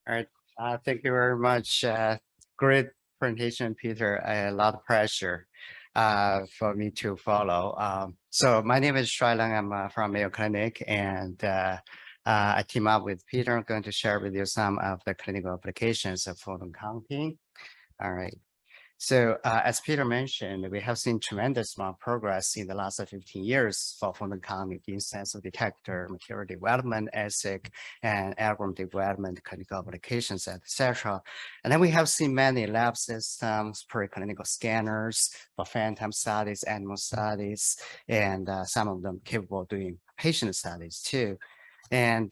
All right. Thank you very much. Great presentation, Peter. A lot of pressure for me to follow. So my name is Shuai Leng. I'm from Mayo Clinic, and I team up with Peter. I'm going to share with you some of the clinical applications of photon counting. All right. So as Peter mentioned, we have seen tremendous amount of progress in the last 15 years for photon counting in sensor detector, material development, ASIC, and algorithm development, clinical applications, etc. And then we have seen many lab systems, preclinical scanners for phantom studies, animal studies, and some of them capable of doing patient studies too. And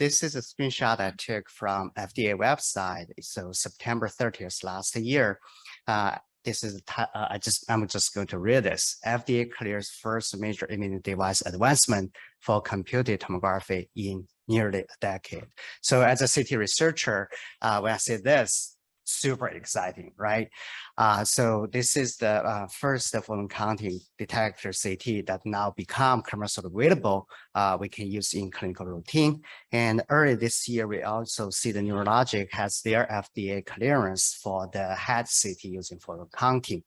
this is a screenshot I took from FDA website. So September 30th last year. This is I'm just going to read this. FDA clears first major imaging device advancement for computed tomography in nearly a decade. So as a CT researcher, when I say this, super exciting, right? So this is the first photon counting detector CT that now become commercially available. We can use in clinical routine. And early this year, we also see the Neurologic has their FDA clearance for the head CT using photon counting.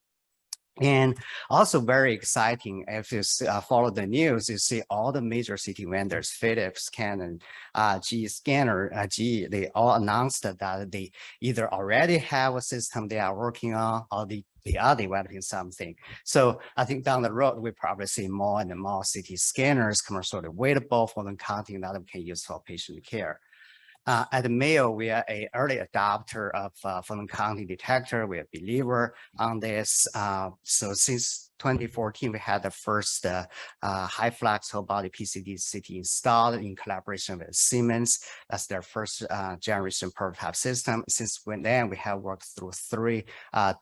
And also very exciting, if you follow the news, you see all the major CT vendors, Philips, Canon, GE Scanner, GE, they all announced that they either already have a system they are working on or they are developing something. So I think down the road, we probably see more and more CT scanners commercially available for the counting that we can use for patient care. At Mayo, we are an early adopter of photon counting detector. We are a believer on this. So since 2014, we had the first high flux whole body PCD CT installed in collaboration with Siemens. That's their first generation prototype system. Since then, we have worked through three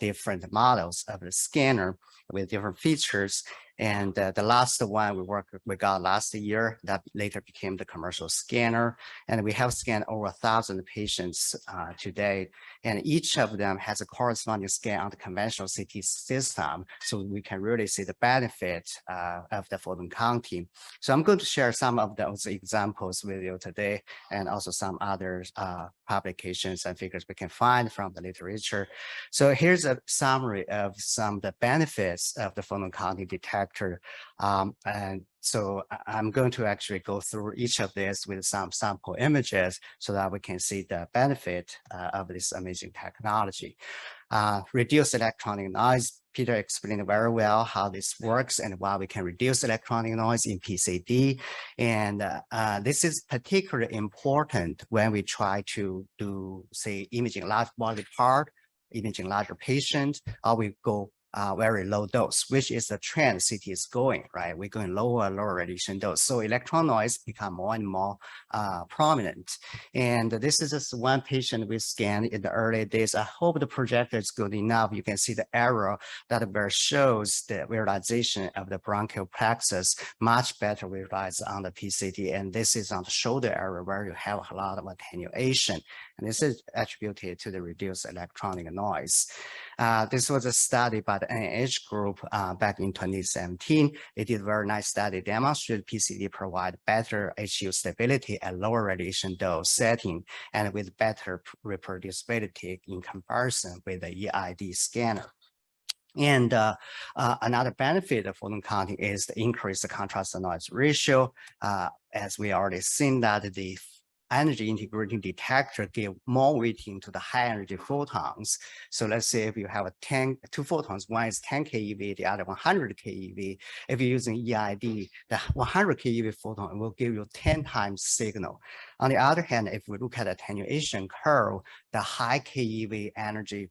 different models of the scanner with different features. And the last one we got last year that later became the commercial scanner. And we have scanned over 1,000 patients to date. And each of them has a corresponding scan on the conventional CT system. So we can really see the benefit of the photon counting. So I'm going to share some of those examples with you today, and also some other publications and figures we can find from the literature. So here's a summary of some of the benefits of the photon counting detector. And so I'm going to actually go through each of these with some sample images so that we can see the benefit of this amazing technology. Reduce electronic noise. Peter explained very well how this works and why we can reduce electronic noise in PCD. And this is particularly important when we try to do, say, imaging large body part, imaging larger patient, or we go very low dose, which is the trend CT is going, right? We're going lower radiation dose. So electron noise become more and more prominent. And this is just one patient we scanned in the early days. I hope the projector is good enough. You can see the arrow that shows the visualization of the bronchial plexus much better visualized on the PCT. And this is on the shoulder area where you have a lot of attenuation. And this is attributed to the reduced electronic noise. This was a study by the NIH group back in 2017. They did a very nice study, demonstrated PCD provide better HU stability at lower radiation dose setting and with better reproducibility in comparison with the EID scanner. And another benefit of photon counting is the increase the contrast to noise ratio. As we already seen that the energy integrating detector give more weighting to the high energy photons. So let's say if you have two photons, one is 10 keV, the other 100 keV. If you're using EID, the 100 keV photon will give you 10 times signal. On the other hand, if we look at the attenuation curve, the high keV energy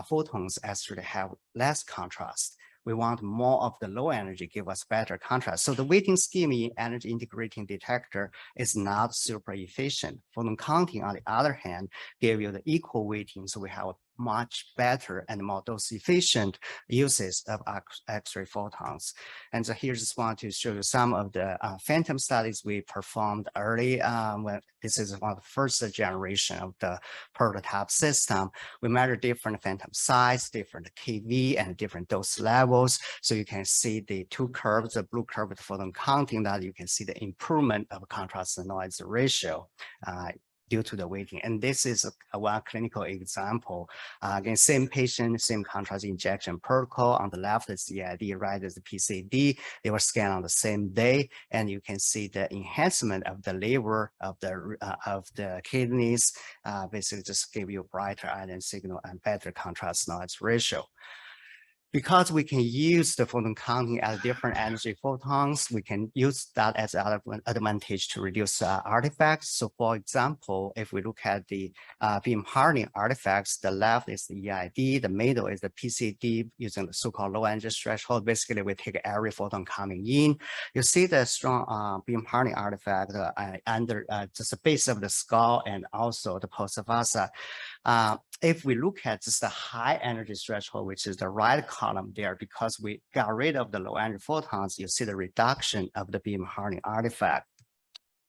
photons actually have less contrast. We want more of the low energy, give us better contrast. So the weighting scheme in energy integrating detector is not super efficient. Photon counting, on the other hand, give you the equal weighting. So we have much better and more dose efficient uses of X-ray photons. And so here just want to show you some of the phantom studies we performed early. When this is one of the first generation of the prototype system. We measure different phantom size, different KV, and different dose levels. So you can see the two curves, the blue curve with photon counting, that you can see the improvement of contrast to noise ratio due to the weighting. And this is one clinical example. Again, same patient, same contrast injection protocol. On the left is the EID, right is the PCD. They were scanned on the same day, and you can see the enhancement of the liver, of the kidneys, basically just give you brighter iron signal and better contrast noise ratio. Because we can use the photon counting at different energy photons, we can use that as an advantage to reduce artifacts. So for example, if we look at the beam hardening artifacts, the left is the EID, the middle is the PCD using the so-called low energy threshold. Basically, we take every photon coming in. You see the strong beam hardening artifact under just the base of the skull and also the post-vasa. If we look at just the high energy threshold, which is the right column there, because we got rid of the low energy photons, you see the reduction of the beam hardening artifact.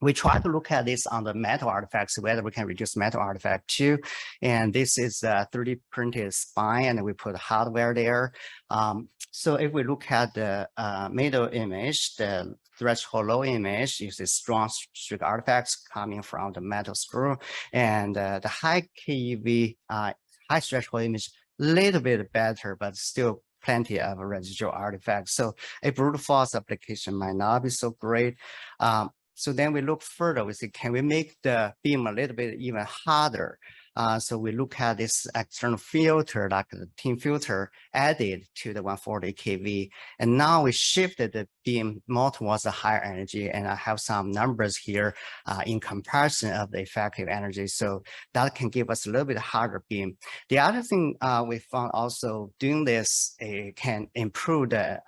We try to look at this on the metal artifacts, whether we can reduce metal artifact too. And this is a 3D printed spine, and we put hardware there. So if we look at the middle image, the threshold low image, you see strong streak artifacts coming from the metal screw, and the high KEV, high threshold image, little bit better, but still plenty of residual artifacts. So a brute force application might not be so great. So then we look further, we say, can we make the beam a little bit even harder? So we look at this external filter, like the thin filter added to the 140 kV. And now we shifted the beam more towards the higher energy. And I have some numbers here in comparison of the effective energy. So that can give us a little bit harder beam. The other thing we found also doing this can improve the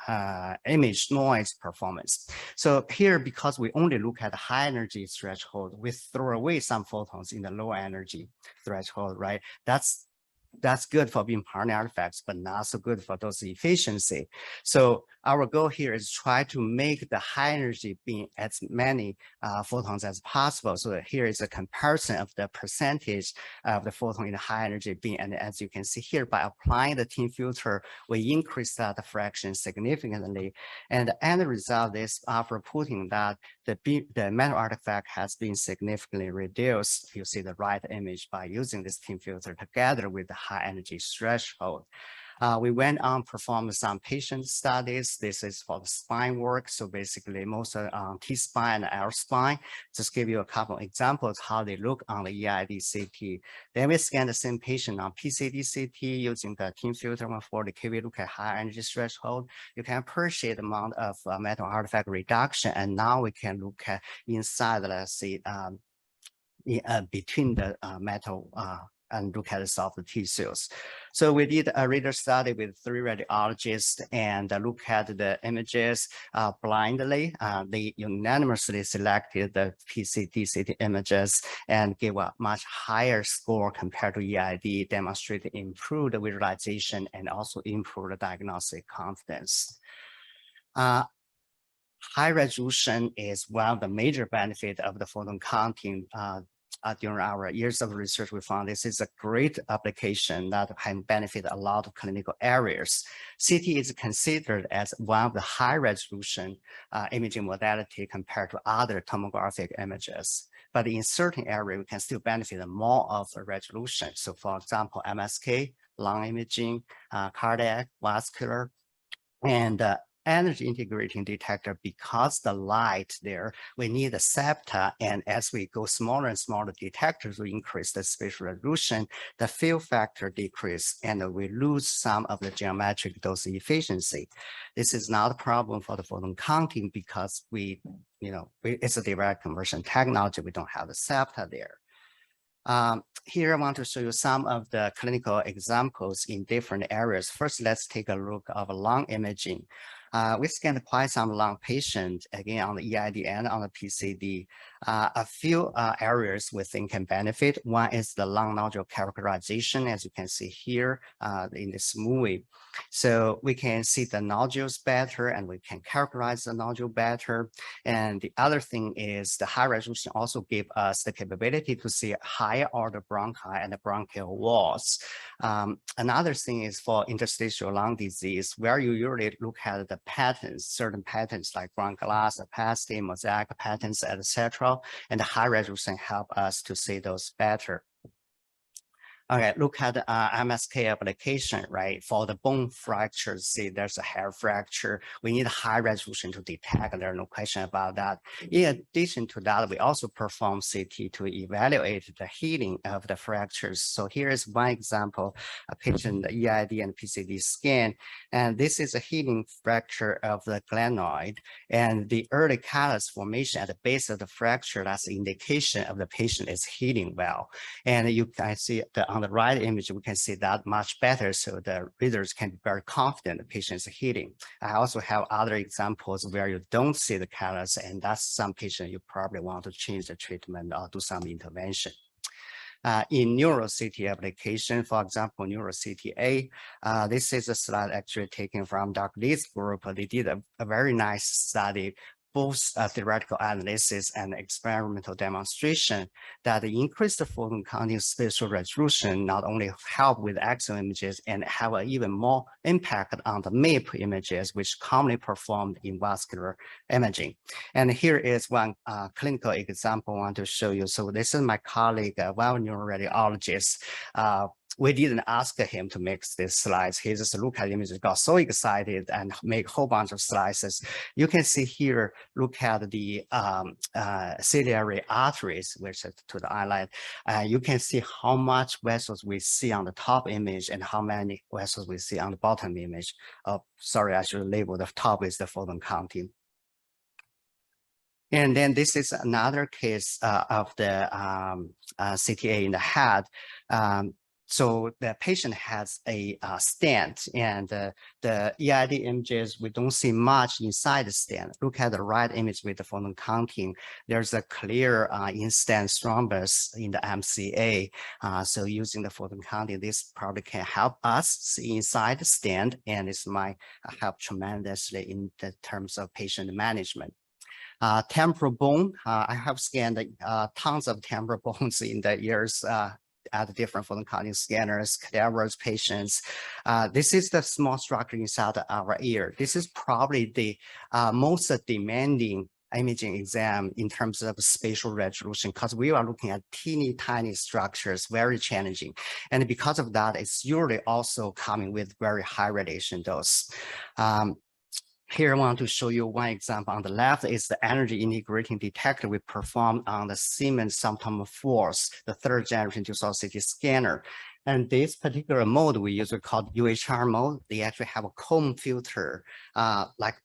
image noise performance. So here, because we only look at the high energy threshold, we throw away some photons in the low energy threshold, right? That's good for beam hardening artifacts, but not so good for those efficiency. So our goal here is try to make the high energy beam as many photons as possible. So here is a comparison of the percentage of the photon in the high energy beam. And as you can see here, by applying the thin filter, we increase that fraction significantly. And the end result is after putting that, the metal artifact has been significantly reduced. You see the right image by using this thin filter together with the high energy threshold. We went on perform some patient studies. This is for the spine work. So basically most T-spine and L-spine. Just give you a couple of examples how they look on the EID CT. Then we scan the same patient on PCD CT using the thin filter 140 kV, look at high energy threshold. You can appreciate the amount of metal artifact reduction. And now we can look at inside, let's see, between the metal and look at the soft tissues. So we did a reader study with 3 radiologists and look at the images blindly. They unanimously selected the PCT-CT images and gave a much higher score compared to EID, demonstrating improved visualization and also improved diagnostic confidence. High resolution is one of the major benefits of the photon counting. During our years of research, we found this is a great application that can benefit a lot of clinical areas. CT is considered as one of the high resolution imaging modality compared to other tomographic images. But in certain areas, we can still benefit more of the resolution. So for example, MSK, lung imaging, cardiac, vascular, and energy integrating detector, because the light there, we need a septa, and as we go smaller and smaller detectors, we increase the spatial resolution, the fill factor decrease, and we lose some of the geometric dose efficiency. This is not a problem for the photon counting because it's a direct conversion technology. We don't have the septa there. Here I want to show you some of the clinical examples in different areas. First, let's take a look of lung imaging. We scanned quite some lung patients, again, on the EID and on the PCD. A few areas we think can benefit. One is the lung nodule characterization, as you can see here in this movie. So we can see the nodules better, and we can characterize the nodule better. And the other thing is the high resolution also give us the capability to see higher order bronchi and the bronchial walls. Another thing is for interstitial lung disease, where you usually look at the the patterns, certain patterns like ground glass, opacity, mosaic patterns, etc. And the high resolution help us to see those better. Okay, look at the MSK application, right? For the bone fractures, see there's a hair fracture. We need high resolution to detect, there's no question about that. In addition to that, we also perform CT to evaluate the healing of the fractures. So here is one example, a patient, the EID and PCD scan, and this is a healing fracture of the glenoid, and the early callus formation at the base of the fracture, that's an indication of the patient is healing well. And you can see on the right image, we can see that much better. So the readers can be very confident the patient is healing. I also have other examples where you don't see the callus, and that's some patient you probably want to change the treatment or do some intervention. In neuro CT application, for example, neuro CTA, this is a slide actually taken from Dr. Lee's group. They did a very nice study, both theoretical analysis and experimental demonstration, that the increased photon counting spatial resolution not only help with axial images and have an even more impact on the MIP images, which commonly performed in vascular imaging. And here is one clinical example I want to show you. So this is my colleague, a well-known radiologist. We didn't ask him to make these slides. He just looked at images, got so excited and make a whole bunch of slices. You can see here, look at the ciliary arteries, which is to the eyelid. You can see how much vessels we see on the top image and how many vessels we see on the bottom image. Sorry, I should label the top is the photon counting. And then this is another case of the CTA in the head. So the patient has a stent, and the EID images, we don't see much inside the stent. Look at the right image with the photon counting. There's a clear in-stent thrombus in the MCA. So using the photon counting, this probably can help us see inside the stent, and this might help tremendously in the terms of patient management. Temporal bone, I have scanned tons of temporal bones in the years at different photon counting scanners, cadavers, patients. This is the small structure inside our ear. This is probably the most demanding imaging exam in terms of spatial resolution, because we are looking at teeny tiny structures, very challenging. And because of that, it's usually also coming with very high radiation dose. Here I want to show you one example. On the left is the energy integrating detector we performed on the Siemens Symptom Force, the third generation dual CT scanner. And this particular mode we use called UHR mode. They actually have a comb filter, like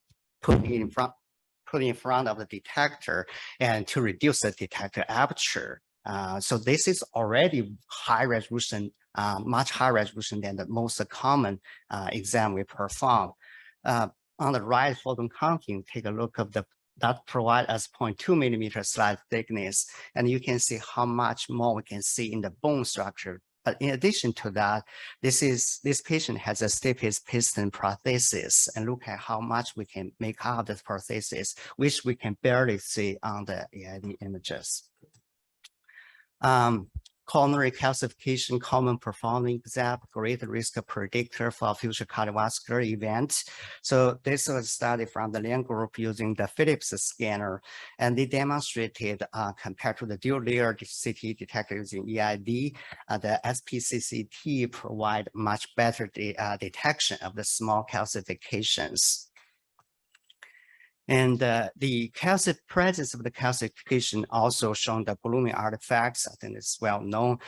put in front of the detector and to reduce the detector aperture. So this is already high resolution, much higher resolution than the most common exam we perform. On the right photon counting, take a look of that provide us 0.2 millimeter slide thickness, and you can see how much more we can see in the bone structure. But in addition to that, this patient has a stapes piston prosthesis, and look at how much we can make out of this prosthesis, which we can barely see on the EID images. Coronary calcification, common performing exam, great risk predictor for future cardiovascular events. So this was a study from the Leng group using the Philips scanner, and they demonstrated compared to the dual layer CT detector using EID, the SPCCT provide much better detection of the small calcifications. And the presence of the calcification also shown the blooming artifacts. I think it's well known.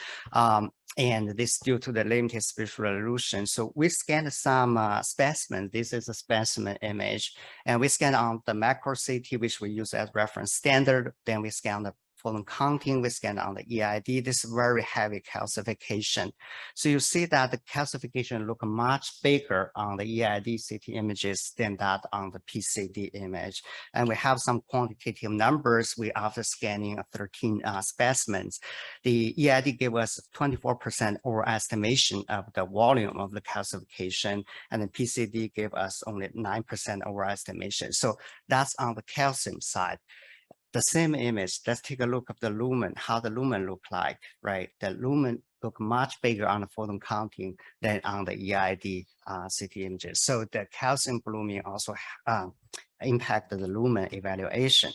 And this due to the limited spatial resolution. So we scanned some specimen. This is a specimen image. And we scanned on the macro CT, which we use as reference standard. Then we scan the photon counting, we scan on the EID. This is very heavy calcification. So you see that the calcification look much bigger on the EID CT images than that on the PCD image. And we have some quantitative numbers. We after scanning 13 specimens, the EID gave us 24% overestimation of the volume of the calcification, and the PCD gave us only 9% overestimation. So that's on the calcium side. The same image, let's take a look at the lumen, how the lumen look like, right? The lumen look much bigger on the photon counting than on the EID CT images. So the calcium blooming also impact the lumen evaluation.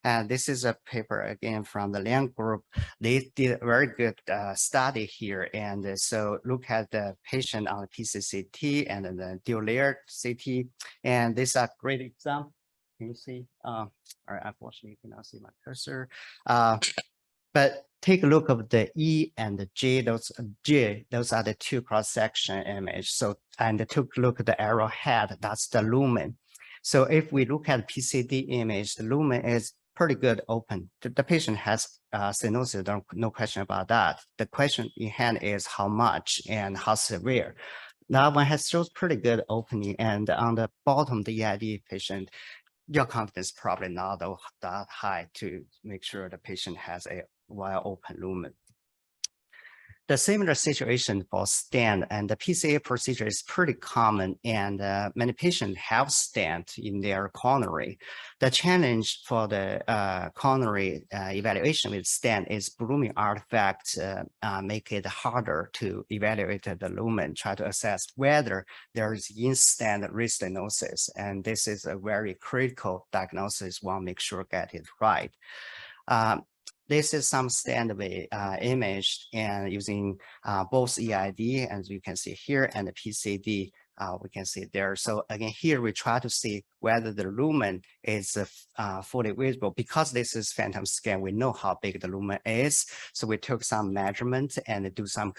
And this is a paper again from the Leng group. They did a very good study here. And so look at the patient on the PCCT and then the dual layered CT. And this is a great example. Can you see? All right, unfortunately, you cannot see my cursor. But take a look of the E and the J, those are the two cross-section image. So, and took a look at the arrowhead, that's the lumen. So if we look at PCD image, the lumen is pretty good open. The patient has stenosis, no question about that. The question in hand is how much and how severe. That one has shows pretty good opening, and on the bottom, the EID patient, your confidence probably not that high to make sure the patient has a wide open lumen. The similar situation for stent, and the PCA procedure is pretty common, and many patients have stent in their coronary. The challenge for the coronary evaluation with stent is blooming artifacts make it harder to evaluate the lumen, try to assess whether there is in-stent restenosis, and this is a very critical diagnosis. Want to make sure get it right. This is some standard image and using both EID, as you can see here, and the PCD, we can see there. So again, here we try to see whether the lumen is fully visible. Because this is phantom scan, we know how big the lumen is. So we took some measurements and do some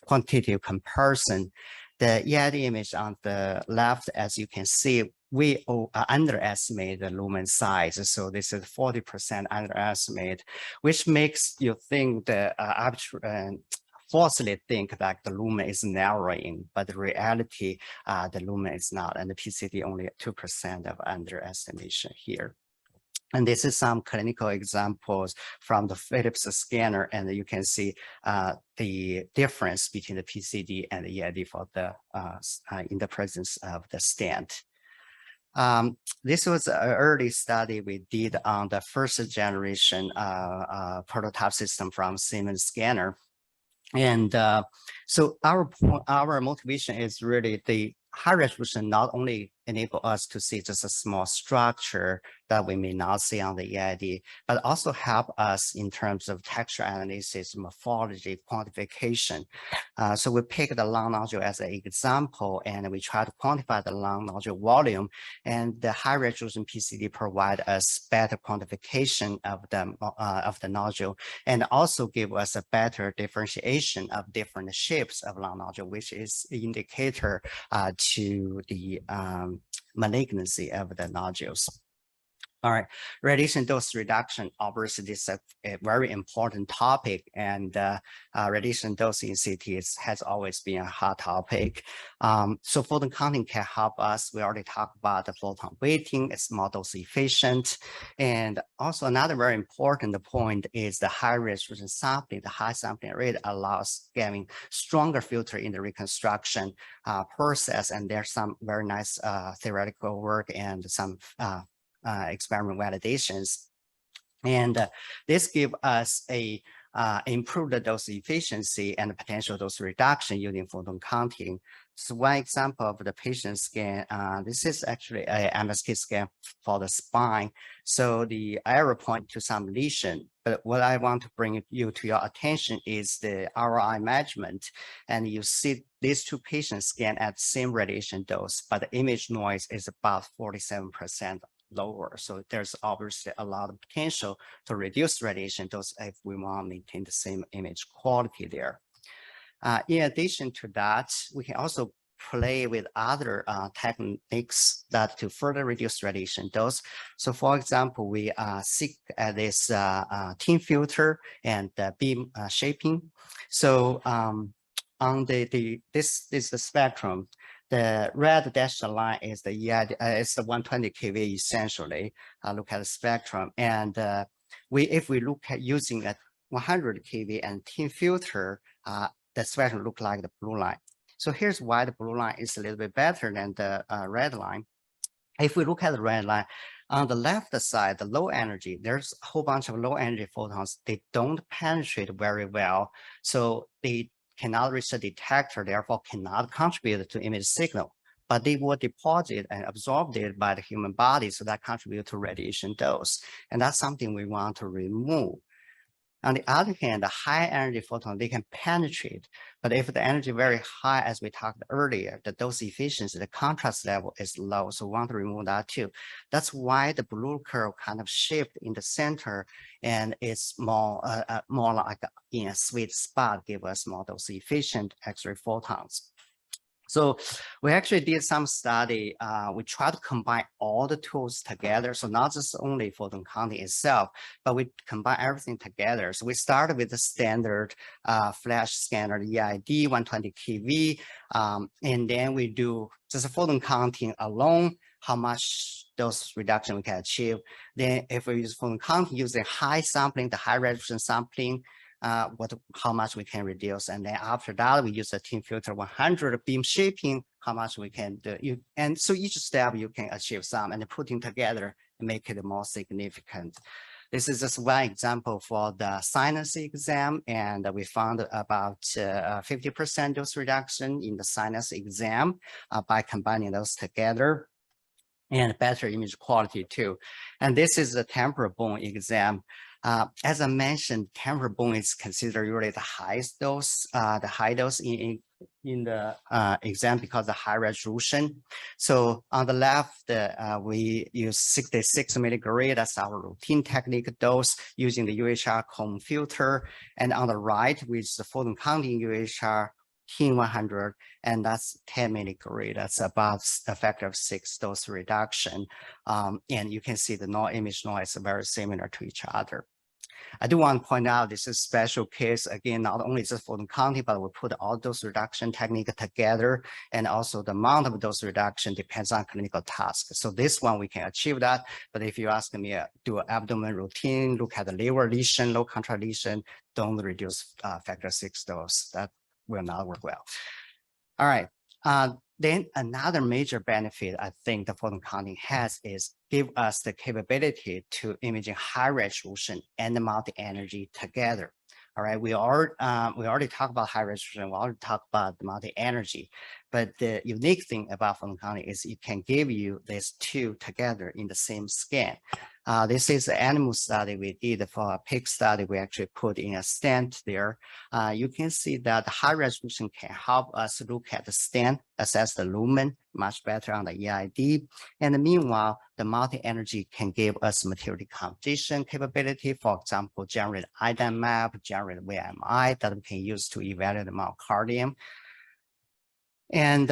quantitative comparison. The EID image on the left, as you can see, we underestimate the lumen size. So this is 40% underestimate, which makes you think the falsely think that the lumen is narrowing, but in reality, the lumen is not, and the PCD only 2% of underestimation here. And this is some clinical examples from the Philips scanner, and you can see the difference between the PCD and the EID for the in the presence of the stent. This was an early study we did on the first generation prototype system from Siemens scanner. And so our motivation is really the high resolution not only enable us to see just a small structure that we may not see on the EID, but also help us in terms of texture analysis, morphology, quantification. So we pick the lung nodule as an example, and we try to quantify the lung nodule volume, and the high resolution PCD provide us better quantification of the nodule, and also give us a better differentiation of different shapes of lung nodule, which is an indicator to the malignancy of the nodules. All right, radiation dose reduction, obviously this is a very important topic, and radiation dose in CT has always been a hot topic. So photon counting can help us. We already talked about the photon weighting, it's more dose efficient. And also another very important point is the high resolution sampling. The high sampling rate allows getting stronger filter in the reconstruction process, and there's some very nice theoretical work and some experiment validations, and this gives us a improved dose efficiency and potential dose reduction using photon counting. So one example of the patient scan, this is actually a MSK scan for the spine. So the arrow point to some lesion, but what I want to bring you to your attention is the ROI measurement. And you see these two patients scan at the same radiation dose, but the image noise is about 47% lower. So there's obviously a lot of potential to reduce radiation dose if we want to maintain the same image quality there. In addition to that, we can also play with other techniques that to further reduce radiation dose. So for example, we seek at this thin filter and beam shaping. So on this is the spectrum. The red dashed line is the EID, it's the 120 kV essentially. Look at the spectrum, and if we look at using a 100 kV and thin filter, the spectrum look like the blue line. So here's why the blue line is a little bit better than the red line. If we look at the red line, On the left side, the low energy, there's a whole bunch of low energy photons. They don't penetrate very well. So they cannot reach the detector, therefore cannot contribute to image signal. But they will deposit and absorb it by the human body. So that contribute to radiation dose. And that's something we want to remove. On the other hand, the high energy photon, they can penetrate. But if the energy very high, as we talked earlier, the dose efficiency, the contrast level is low. So we want to remove that too. That's why the blue curve kind of shaped in the center, and it's more like in a sweet spot, give us more dose efficient X-ray photons. So we actually did some study. We tried to combine all the tools together. So not just only photon counting itself, but we combine everything together. So we started with the standard flash scanner, the EID 120 kV. And then we do just photon counting alone, how much dose reduction we can achieve. Then if we use photon counting using high sampling, the high resolution sampling, how much we can reduce. And then after that, we use the thin filter 100 beam shaping, how much we can do. And so each step you can achieve some, and putting together and make it more significant. This is just one example for the sinus exam, and we found about 50% dose reduction in the sinus exam by combining those together, and better image quality too. And this is the temporal bone exam. As I mentioned, temporal bone is considered really the highest dose, the high dose in the exam because of the high resolution. So on the left, we use 66 milligray. That's our routine technique dose using the UHR cone filter. And on the right, we use the photon counting UHR King 100, and that's 10 milligray. That's about a factor of 6 dose reduction. And you can see the image noise is very similar to each other. I do want to point out this is a special case. Again, not only just photon counting, but we put all dose reduction technique together, and also the amount of dose reduction depends on clinical task. So this one we can achieve that. But if you ask me, do an abdomen routine, look at the liver lesion, low contrast lesion, don't reduce factor 6 dose. That will not work well. All right. Then another major benefit I think the photon counting has is give us the capability to imaging high resolution and multi-energy together. All right, we already talked about high resolution, we already talked about the multi-energy, but the unique thing about photon counting is it can give you these two together in the same scan. This is an animal study we did for a pig study. We actually put in a stent there. You can see that the high resolution can help us look at the stent, assess the lumen much better on the EID. And meanwhile, the multi-energy can give us material decomposition capability. For example, generate IDAM map, generate VMI that we can use to evaluate the myocardium. And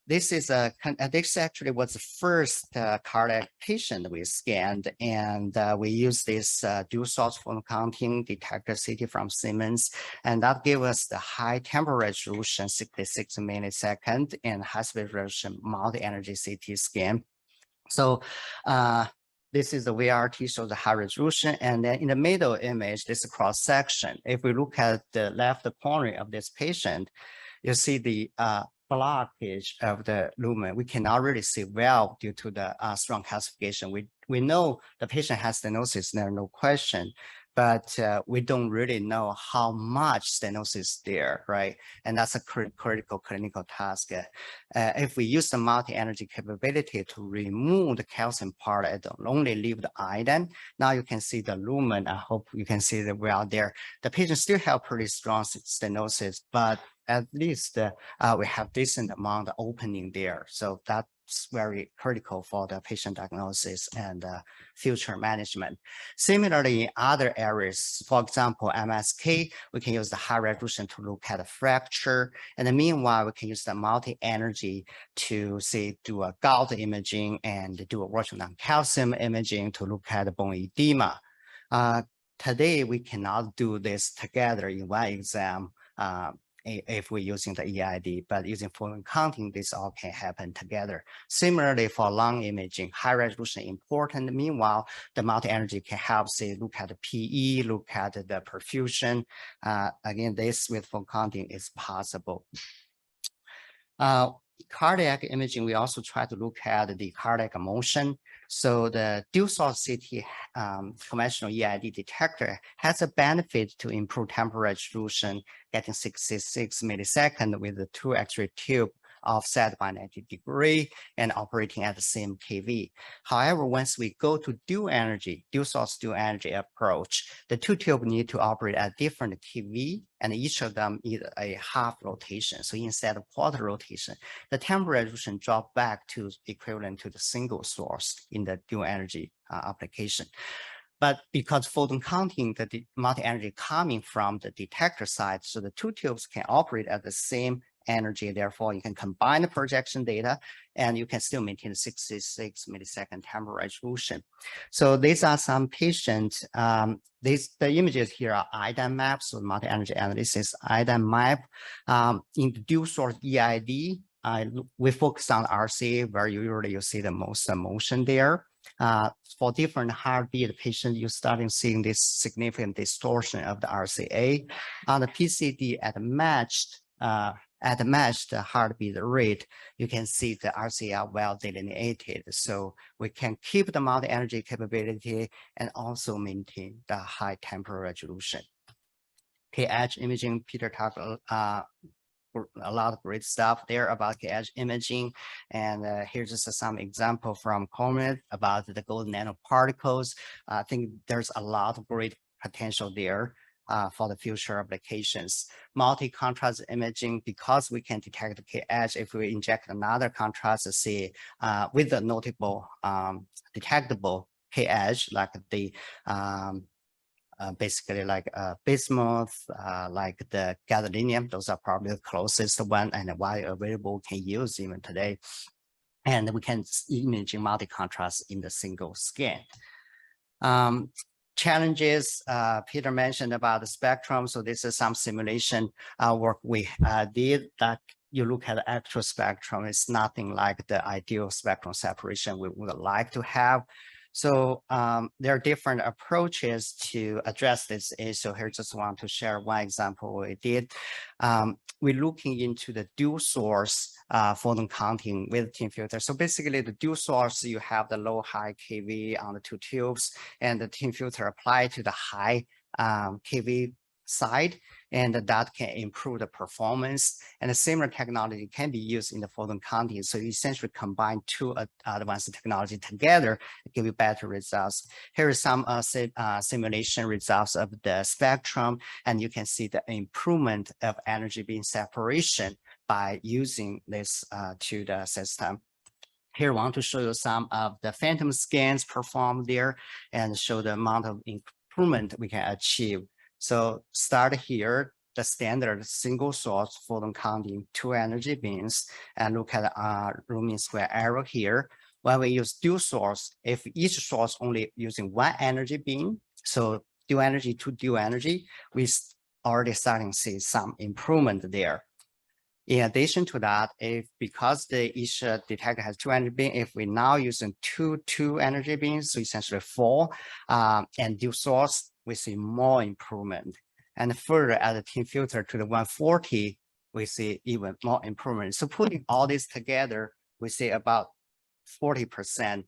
this actually was the first cardiac patient we scanned, and we used this dual source photon counting detector CT from Siemens, and that gave us the high temporal resolution 66 millisecond and high speed resolution multi-energy CT scan. So this is the VRT, shows the high resolution, and then in the middle image, this is cross section. If we look at the left corner of this patient, you see the blockage of the lumen. We cannot really see well due to the strong calcification. We know the patient has stenosis, there's no question, but we don't really know how much stenosis is there, right? And that's a critical clinical task. If we use the multi-energy capability to remove the calcium part and only leave the iodine, now you can see the lumen. I hope you can see that well there. The patient still have pretty strong stenosis, but at least we have decent amount of opening there. So that's very critical for the patient diagnosis and future management. Similarly, in other areas, for example, MSK, we can use the high resolution to look at the fracture. And then meanwhile, we can use the multi-energy to say, do a gout imaging and do a Washington calcium imaging to look at the bone edema. Today, we cannot do this together in one exam if we're using the EID, but using photon counting, this all can happen together. Similarly, for lung imaging, high resolution important. Meanwhile, the multi-energy can help, say, look at the PE, look at the perfusion. Again, this with photon counting is possible. Cardiac imaging, we also try to look at the cardiac motion. So the dual source CT conventional EID detector has a benefit to improve temporal resolution, getting 66 milliseconds with the two X-ray tube offset by 90 degrees and operating at the same kV. However, once we go to dual source dual energy approach, the two tubes need to operate at different kV, and each of them need a half rotation. So instead of quarter rotation, the temporal resolution drop back to equivalent to the single source in the dual energy application. But because photon counting, the multi-energy coming from the detector side, so the two tubes can operate at the same energy. Therefore, you can combine the projection data and you can still maintain 66 millisecond temporal resolution. So these are some patients. The images here are IDAM maps, so multi-energy analysis IDAM map. In the dual source EID, we focus on RCA, where usually you see the most motion there. For different heartbeat patients, you're starting seeing this significant distortion of the RCA. On the PCD at matched heartbeat rate, you can see the RCA are well delineated. So we can keep the multi-energy capability and also maintain the high temporal resolution. K-edge imaging, Peter talked a lot of great stuff there about K-edge imaging. And here's just some example from Comet about the gold nanoparticles. I think there's a lot of great potential there for the future applications. Multi-contrast imaging, because we can detect the K-edge, if we inject another contrast, say, with the notable detectable K-edge, like the basically like bismuth, like the gadolinium, those are probably the closest one and why available can use even today. And we can image multi-contrast in the single scan. Challenges, Peter mentioned about the spectrum. So this is some simulation work we did that you look at the actual spectrum, it's nothing like the ideal spectrum separation we would like to have. So there are different approaches to address this issue. Here, just want to share one example we did. We're looking into the dual source photon counting with thin filter. So basically the dual source, you have the low high kV on the two tubes and the thin filter applied to the high kV side, and that can improve the performance. And a similar technology can be used in the photon counting. So you essentially combine two advanced technology together to give you better results. Here is some simulation results of the spectrum, and you can see the improvement of energy beam separation by using this to the system. Here, I want to show you some of the phantom scans performed there and show the amount of improvement we can achieve. So start here, the standard single source photon counting two energy beams, and look at room mean square error here. When we use dual source, if each source only using one energy beam, so dual energy to dual energy, we already starting to see some improvement there. In addition to that, because each detector has two energy beams, if we now using two energy beams, so essentially four, and dual source, we see more improvement. And further, add the thin filter to the 140, we see even more improvement. So putting all this together, we see about 40%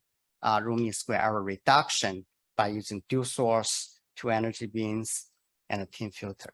room mean square error reduction by using dual source, two energy beams, and a thin filter.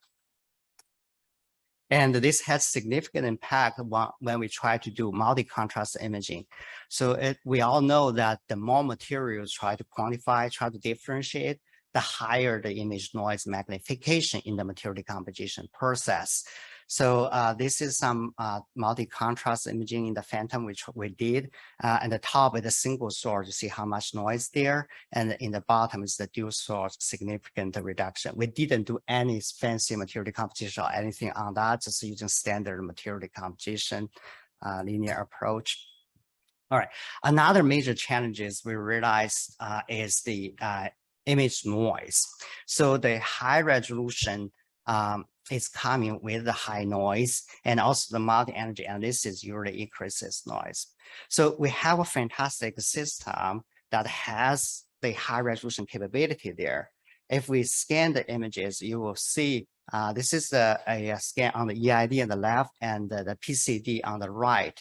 And this has significant impact when we try to do multi-contrast imaging. So we all know that the more materials try to quantify, try to differentiate, the higher the image noise magnification in the material decomposition process. So this is some multi-contrast imaging in the phantom, which we did. At the top is a single source, you see how much noise there. And in the bottom is the dual source, significant reduction. We didn't do any fancy material decomposition or anything on that, just using standard material decomposition linear approach. All right, another major challenges we realized is the image noise. So the high resolution is coming with the high noise, and also the multi-energy analysis usually increases noise. So we have a fantastic system that has the high resolution capability there. If we scan the images, you will see this is a scan on the EID on the left and the PCD on the right.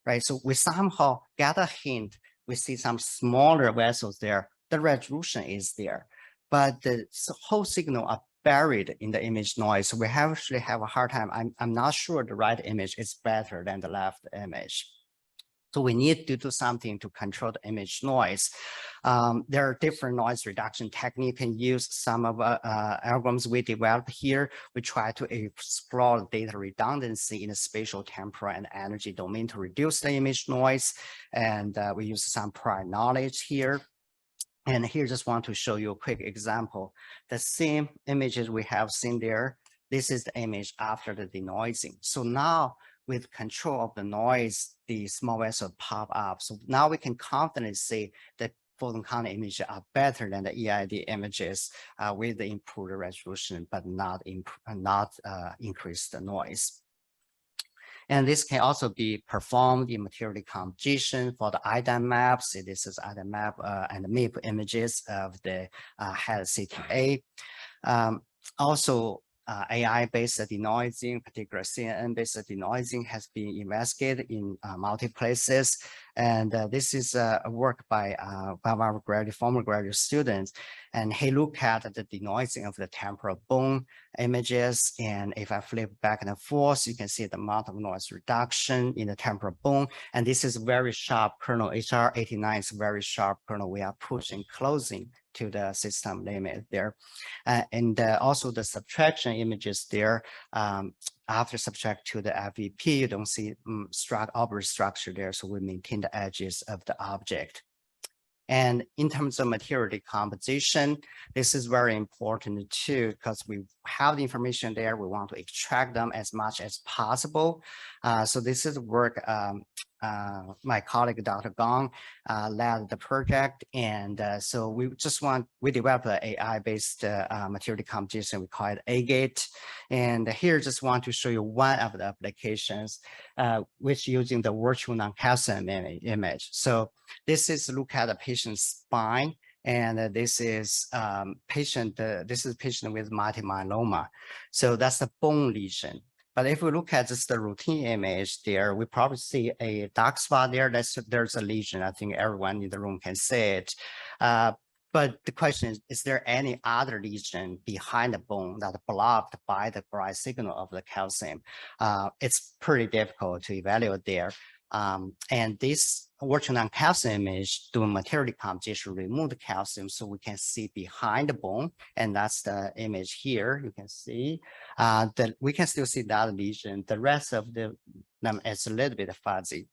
Right, so we somehow get a hint we see some smaller vessels there. The resolution is there, but the whole signal are buried in the image noise. So we actually have a hard time. I'm not sure the right image is better than the left image. So we need to do something to control the image noise. There are different noise reduction techniques. You can use some of algorithms we developed here. We try to explore data redundancy in the spatial, temporal, and energy domain to reduce the image noise. And we use some prior knowledge here. And here, just want to show you a quick example. The same images we have seen there, this is the image after the denoising. So now with control of the noise, the small vessel pop up. So now we can confidently say that photon counting images are better than the EID images with the improved resolution, but not increase the noise. And this can also be performed in material decomposition for the IDAM maps. So this is IDAM map and the MIP images of the head CTA. Also, AI-based denoising, particularly CNN-based denoising, has been investigated in multiple places. And this is a work by one of our former graduate students. And he looked at the denoising of the temporal bone images. And if I flip back and forth, you can see the amount of noise reduction in the temporal bone. And this is very sharp kernel. HR89 is very sharp kernel. We are pushing, closing to the system limit there. And also the subtraction images there, after subtract to the FVP, you don't see object structure there. So we maintain the edges of the object. And in terms of material decomposition, this is very important too, because we have the information there. We want to extract them as much as possible. So this is work my colleague, Dr. Gong, led the project. And so we developed an AI-based material decomposition. We call it A-Gate. And here, just want to show you one of the applications, which using the virtual non-calcium image. So this is look at the patient's spine. And this is patient with multiple myeloma. So that's the bone lesion. But if we look at just the routine image there, we probably see a dark spot there. There's a lesion. I think everyone in the room can see it. But the question is there any other lesion behind the bone that blocked by the bright signal of the calcium? It's pretty difficult to evaluate there. And this virtual non-calcium image doing material decomposition remove the calcium so we can see behind the bone, and that's the image here. You can see that we can still see that lesion. The rest of them is a little bit fuzzy.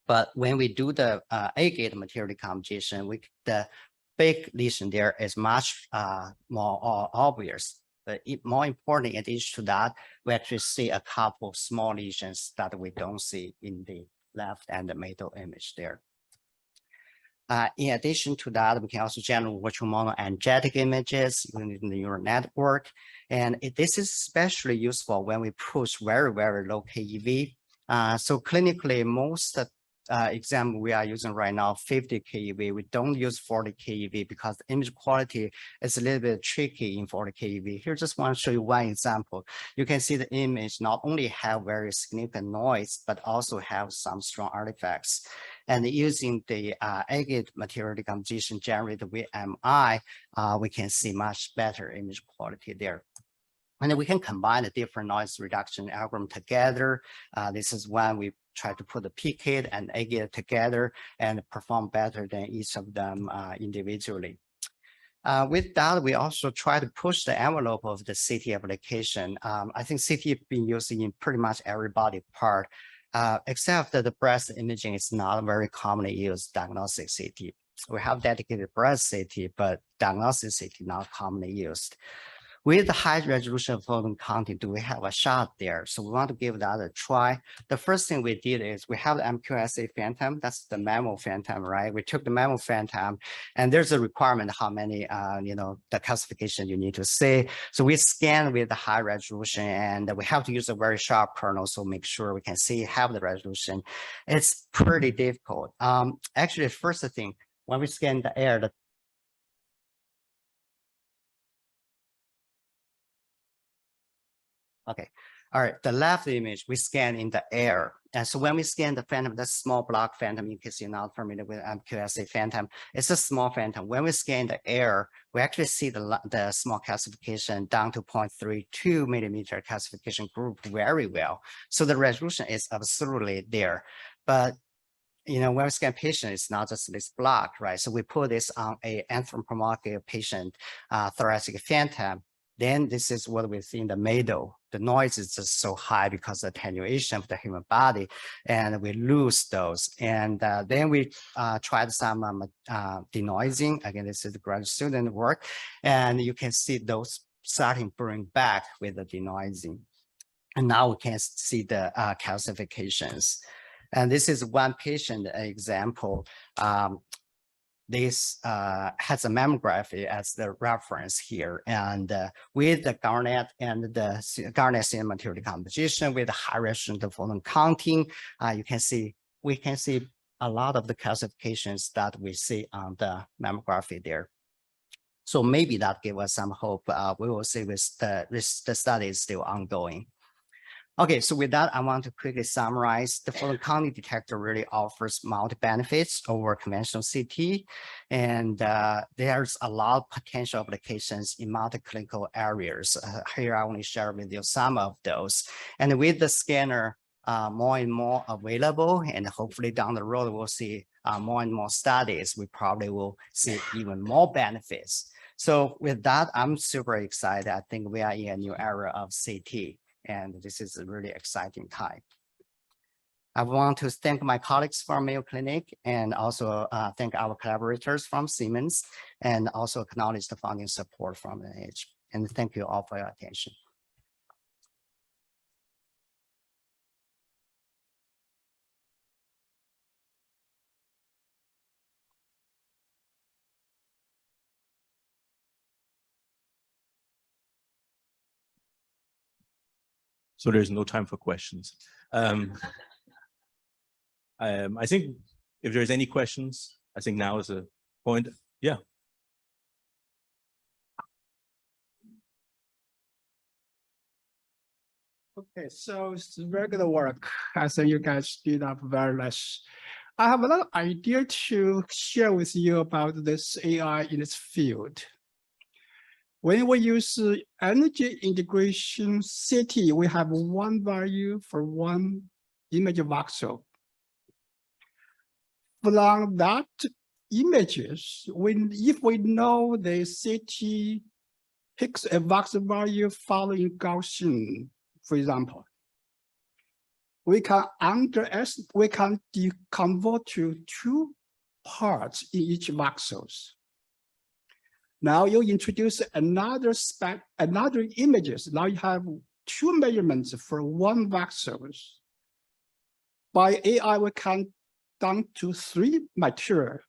But when we do the A-gate material decomposition, the big lesion there is much more obvious. But more important, in addition to that, we actually see a couple of small lesions that we don't see in the left and the middle image there. In addition to that, we can also generate virtual monoangelic images using the neural network. And this is especially useful when we push very, very low KEV. So clinically, most example we are using right now 50 keV. We don't use 40 keV because the image quality is a little bit tricky in 40 keV. Here, just want to show you one example. You can see the image not only have very significant noise, but also have some strong artifacts. And using the A-gate material decomposition generated with MI, we can see much better image quality there. And then we can combine the different noise reduction algorithm together. This is when we try to put the P-kit and A-gate together and perform better than each of them individually. With that, we also try to push the envelope of the CT application. I think CT has been used in pretty much every body part, except that the breast imaging is not very commonly used diagnostic CT. We have dedicated breast CT, but diagnostic CT not commonly used. With the high resolution photon counting, do we have a shot there? So we want to give that a try. The first thing we did is we have the MQSA phantom. That's the mammal phantom, right? We took the mammal phantom, and there's a requirement how many, the classification you need to see. So we scan with the high resolution, and we have to use a very sharp kernel, so make sure we can have the resolution. It's pretty difficult. Actually, first thing, when we scan the air, Okay. All right. The left image, we scan in the air. And so when we scan the phantom, that's small block phantom, in case you're not familiar with MQSA phantom, it's a small phantom. When we scan the air, we actually see the small calcification down to 0.32 millimeter calcification group very well. So the resolution is absolutely there. But when we scan patient, it's not just this block, right? So we put this on a anthropomorphic patient thoracic phantom. Then this is what we see in the middle. The noise is just so high because of attenuation of the human body, and we lose those. And then we tried some denoising. Again, this is the graduate student work, and you can see those starting bring back with the denoising. And now we can see the calcifications. And this is one patient example. This has a mammography as the reference here. And with the garnet and the garnet serum material decomposition with high resolution photon counting, we can see a lot of the calcifications that we see on the mammography there. So maybe that gives us some hope. We will see with the study is still ongoing. Okay, so with that, I want to quickly summarize. The photon counting detector really offers multi benefits over conventional CT, and there's a lot of potential applications in multi-clinical areas. Here, I only share with you some of those. And with the scanner more and more available, and hopefully down the road, we'll see more and more studies, we probably will see even more benefits. So with that, I'm super excited. I think we are in a new era of CT. And this is a really exciting time. I want to thank my colleagues from Mayo Clinic and also thank our collaborators from Siemens and also acknowledge the funding support from NIH. And thank you all for your attention. So there's no time for questions. I think if there's any questions, I think now is a point. Yeah. Okay, so it's regular work. I think you guys did up very much. I have a lot of idea to share with you about this AI in this field. When we use energy integration CT, we have one value for one image voxel. From that images, if we know the CT picks a voxel value following Gaussian, for example, we can deconvert to two parts in each voxels. Now you introduce another images. Now you have two measurements for one voxels. By AI, we can down to three material.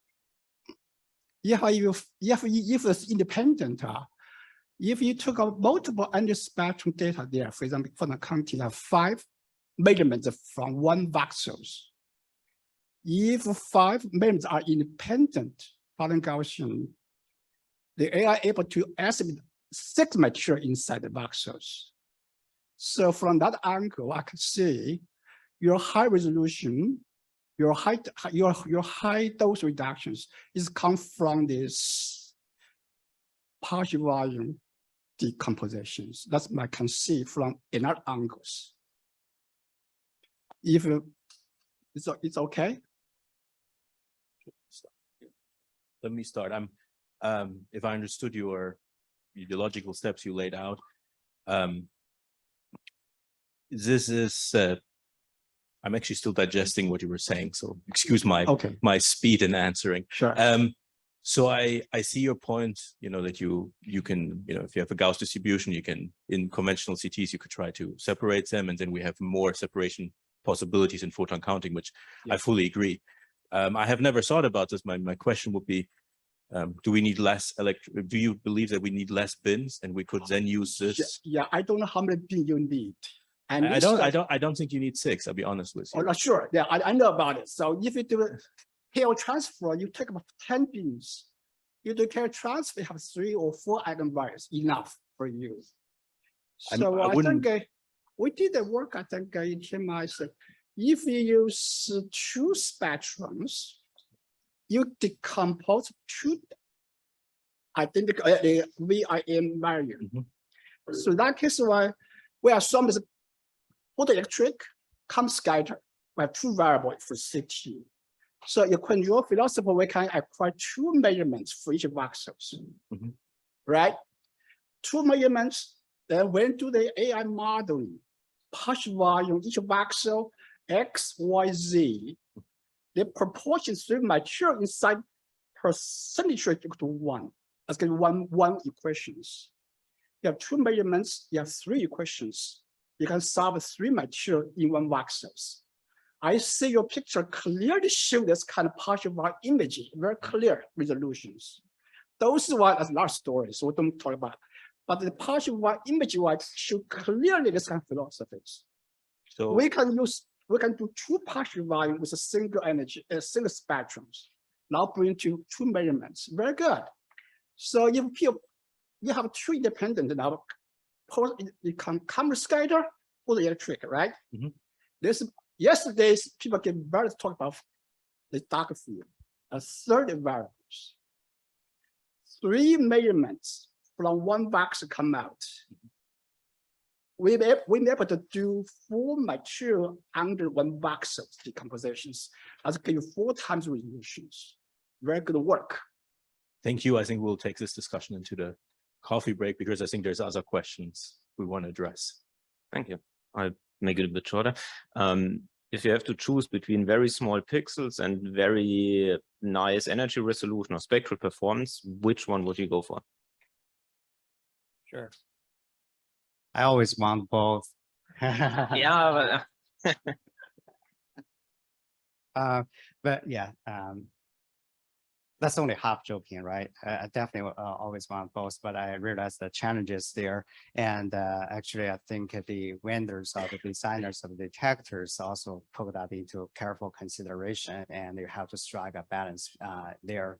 If it's independent, if you took out multiple end-spectrum data there, for example, for the counting of 5 measurements from one voxels. If 5 measurements are independent, following Gaussian, the AI able to estimate 6 material inside the voxels. So from that angle, I can see your high resolution, your high dose reductions is come from this partial volume decompositions. That's what I can see from another angles. If it's okay. Let me start. If I understood the logical steps you laid out, this is I'm actually still digesting what you were saying, so excuse my speed in answering. Sure. So I see your point, that you can, if you have a Gauss distribution, you can, in conventional CTs, you could try to separate them, and then we have more separation possibilities in photon counting, which I fully agree. I have never thought about this. My question would be, do we need less do you believe that we need less bins and we could then use this? Yeah, I don't know how many bins you need. And I don't think you need 6, I'll be honest with you. Oh, sure. Yeah, I know about it. So if you do tail transfer, you take about 10 bins. You do tail transfer, you have 3 or 4 item values, enough for you. So I think we did the work, I think, in TMI. If you use two spectrums, you decompose two identical VIM value. So that case, why we assume is photoelectric, come scatter. We have two variables for CT. So in control philosophy, we can acquire two measurements for each voxels, right? Two measurements. Then when do the AI modeling, partial volume each voxel X, Y, Z, the proportions to material inside percentage rate equal to 1. That's going to be one equations. You have two measurements, you have three equations. You can solve three material in one voxels. I see your picture clearly show this kind of partial volume imaging, very clear resolutions. Those ones are large stories, so we don't talk about. But the partial volume imaging ones show clearly this kind of philosophies. So we can do two partial volume with a single energy, single spectrums. Now bring to two measurements. Very good. So if you have two independent now, you can come scatter or the electric, right? Yesterday's people get very talk about the dark field. A third variables. Three measurements from one box come out. We're able to do 4 material under one box of decompositions. That's give you 4 times resolutions. Very good work. Thank you. I think we'll take this discussion into the coffee break because I think there's other questions we want to address. Thank you. I'll make it a bit shorter. If you have to choose between very small pixels and very nice energy resolution or spectral performance, which one would you go for? Sure. I always want both. Yeah. But yeah, that's only half joking, right? I definitely always want both, but I realize the challenges there. And actually, I think the vendors or the designers of the detectors also put that into careful consideration, and you have to strike a balance there.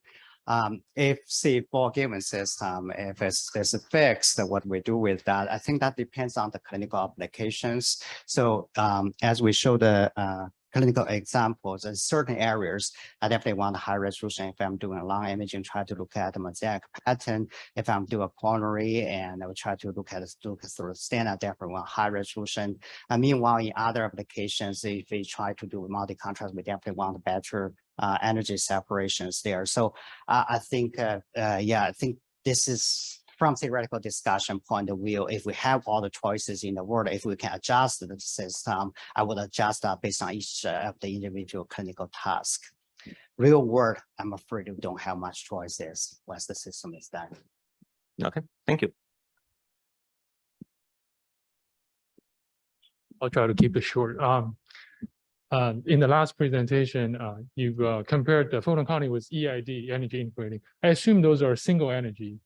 If say for a given system, if there's a fix that what we do with that, I think that depends on the clinical applications. So as we show the clinical examples in certain areas, I definitely want a high resolution. If I'm doing a lung imaging, try to look at the mosaic pattern. If I'm doing a coronary and I will try to look at the standard, definitely want high resolution. And meanwhile, in other applications, if we try to do multi-contrast, we definitely want better energy separations there. So I think, yeah, I think this is from theoretical discussion point of view. If we have all the choices in the world, if we can adjust the system, I would adjust that based on each of the individual clinical task. Real world, I'm afraid we don't have much choices once the system is done. Okay, thank you. I'll try to keep it short. In the last presentation, you compared the photon counting with EID, energy integrating. I assume those are single energy,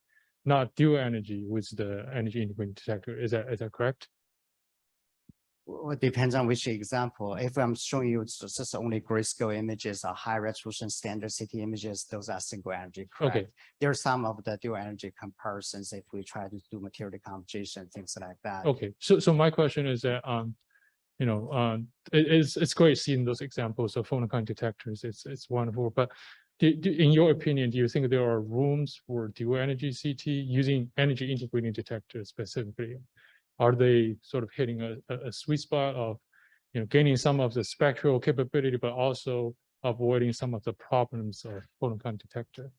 not dual energy with the energy integrating detector. Is that correct? Well, it depends on which example. If I'm showing you just only grayscale images or high resolution standard CT images, those are single energy, correct? Okay. There are some of the dual energy comparisons if we try to do material decomposition, things like that. Okay, so my question is that you know, it's great seeing those examples of photon counting detectors. It's wonderful, but in your opinion, do you think there are rooms for dual energy CT using energy integrating detectors specifically? Are they sort of hitting a sweet spot of, you know, gaining some of the spectral capability, but also avoiding some of the problems of photon counting detector?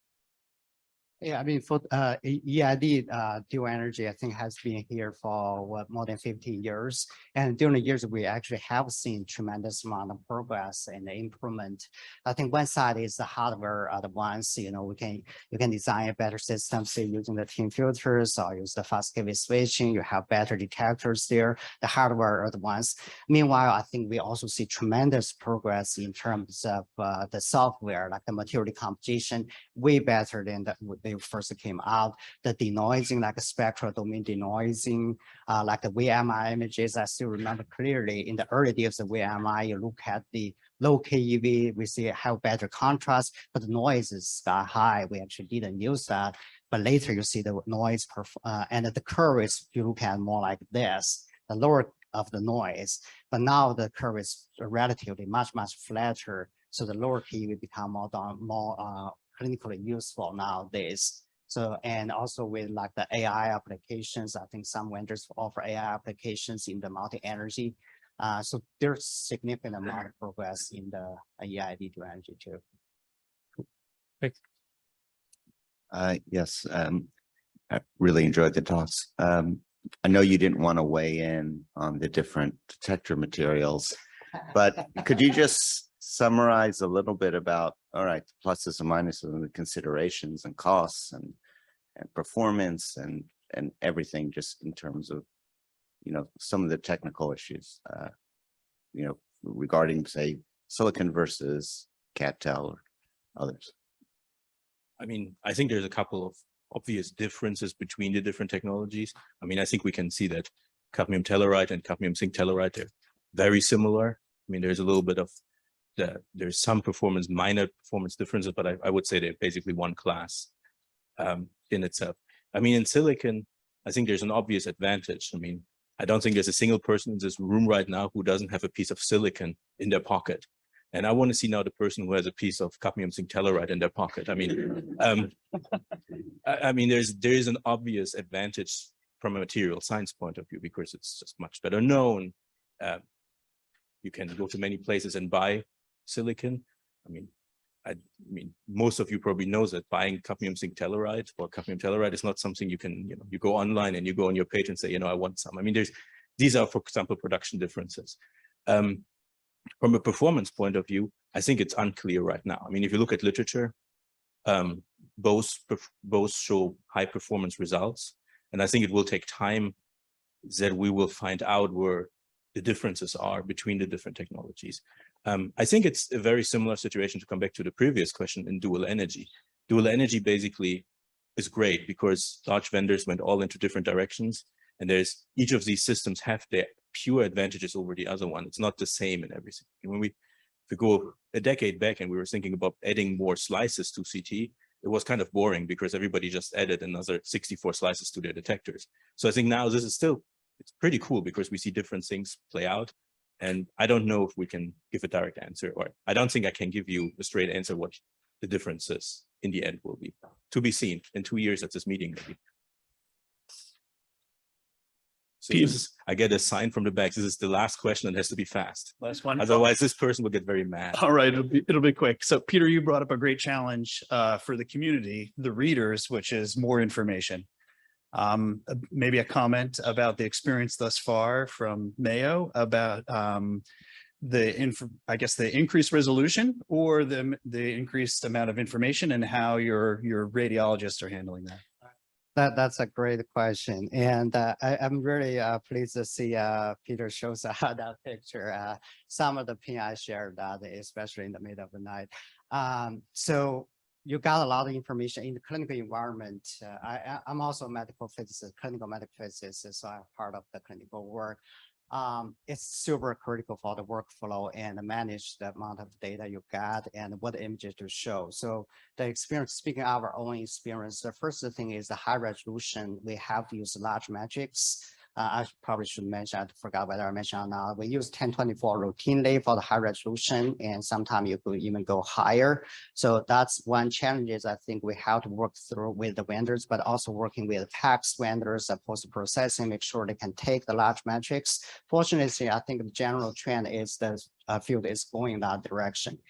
Yeah, I mean, for EID, dual energy, I think has been here for what, more than 15 years. And during the years, we actually have seen tremendous amount of progress and improvement. I think one side is the hardware are the ones, you know, you can design a better system, say using the thin filters or use the fast KV switching, you have better detectors there. The hardware are the ones. Meanwhile, I think we also see tremendous progress in terms of the software, like the material decomposition, way better than they first came out. The denoising, like a spectral domain denoising, like the VMI images, I still remember clearly in the early days of VMI, you look at the low KEV, we see how better contrast, but the noise is sky high. We actually didn't use that. But later you see the noise and the curve is, you look at more like this. The lower of the noise. But now the curve is relatively much flatter, so the lower P will become more clinically useful nowadays. So, and also with like the AI applications, I think some vendors offer AI applications in the multi-energy. So there's significant amount of progress in the EID to energy too. Thanks. Yes, I really enjoyed the talks. I know you didn't want to weigh in on the different detector materials, but could you just summarize a little bit about, all right, the pluses and minuses and the considerations and costs and performance and everything, just in terms of, you know, some of the technical issues, you know, regarding, say, silicon versus CdTe or others? I mean, I think there's a couple of obvious differences between the different technologies. I mean, I think we can see that cadmium telluride and cadmium zinc telluride, they're very similar. I mean, there's a little bit of there's some minor performance differences, but I would say they're basically one class in itself. I mean, in silicon, I think there's an obvious advantage. I mean, I don't think there's a single person in this room right now who doesn't have a piece of silicon in their pocket. And I want to see now the person who has a piece of cadmium zinc telluride in their pocket. I mean, I mean, there is an obvious advantage from a material science point of view, because it's just much better known. You can go to many places and buy silicon. I mean, most of you probably know that buying cadmium zinc telluride or cadmium telluride is not something you can, you know, you go online and you go on your page and say, you know, I want some. I mean, these are, for example, production differences. From a performance point of view, I think it's unclear right now. I mean, if you look at literature, both show high performance results. And I think it will take time that we will find out where the differences are between the different technologies. I think it's a very similar situation, to come back to the previous question, in dual energy. Dual energy basically is great because large vendors went all into different directions, and each of these systems have their pure advantages over the other one. It's not the same in everything. When if we go a decade back and we were thinking about adding more slices to CT, it was kind of boring because everybody just added another 64 slices to their detectors. So I think now this is still, it's pretty cool because we see different things play out. And I don't know if we can give a direct answer, or I don't think I can give you a straight answer what the differences in the end will be. To be seen in 2 years at this meeting, maybe. So I get a sign from the back. This is the last question and has to be fast. Last one. Otherwise, this person will get very mad. All right, it'll be quick. So Peter, you brought up a great challenge for the community, the readers, which is more information. Maybe a comment about the experience thus far from Mayo about I guess the increased resolution or the increased amount of information, and how your radiologists are handling that. That's a great question, and I'm really pleased to see Peter shows that picture. Some of the PI shared that, especially in the middle of the night. So you got a lot of information in the clinical environment. I'm also a medical physicist, clinical medical physicist, so I'm part of the clinical work. It's super critical for the workflow and manage the amount of data you got and what images to show. So the experience, speaking of our own experience, the first thing is the high resolution. We have to use large metrics. I probably should mention, I forgot whether I mentioned or not. We use 1024 routinely for the high resolution, and sometimes you could even go higher. So that's one challenge is I think we have to work through with the vendors, but also working with PACS vendors and post-processing, make sure they can take the large metrics. Fortunately, I think the general trend is the field is going that direction.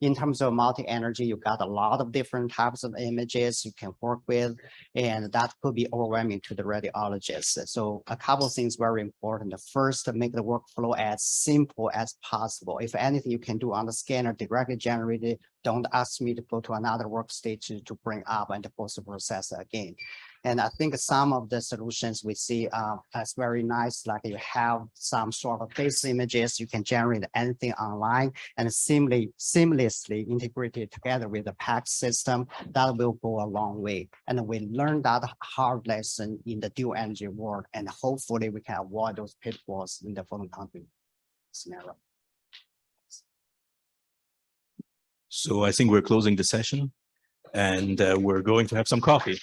In terms of multi-energy, you got a lot of different types of images you can work with, and that could be overwhelming to the radiologists. So a couple of things very important. First, to make the workflow as simple as possible. If anything you can do on the scanner directly generated, don't ask me to go to another workstation to bring up and to post-process again. And I think some of the solutions we see as very nice, like you have some sort of face images, you can generate anything online and seamlessly integrated together with the PACS system. That will go a long way. And we learned that hard lesson in the dual energy world, and hopefully we can avoid those pitfalls in the photon counting scenario. So I think we're closing the session, and we're going to have some coffee.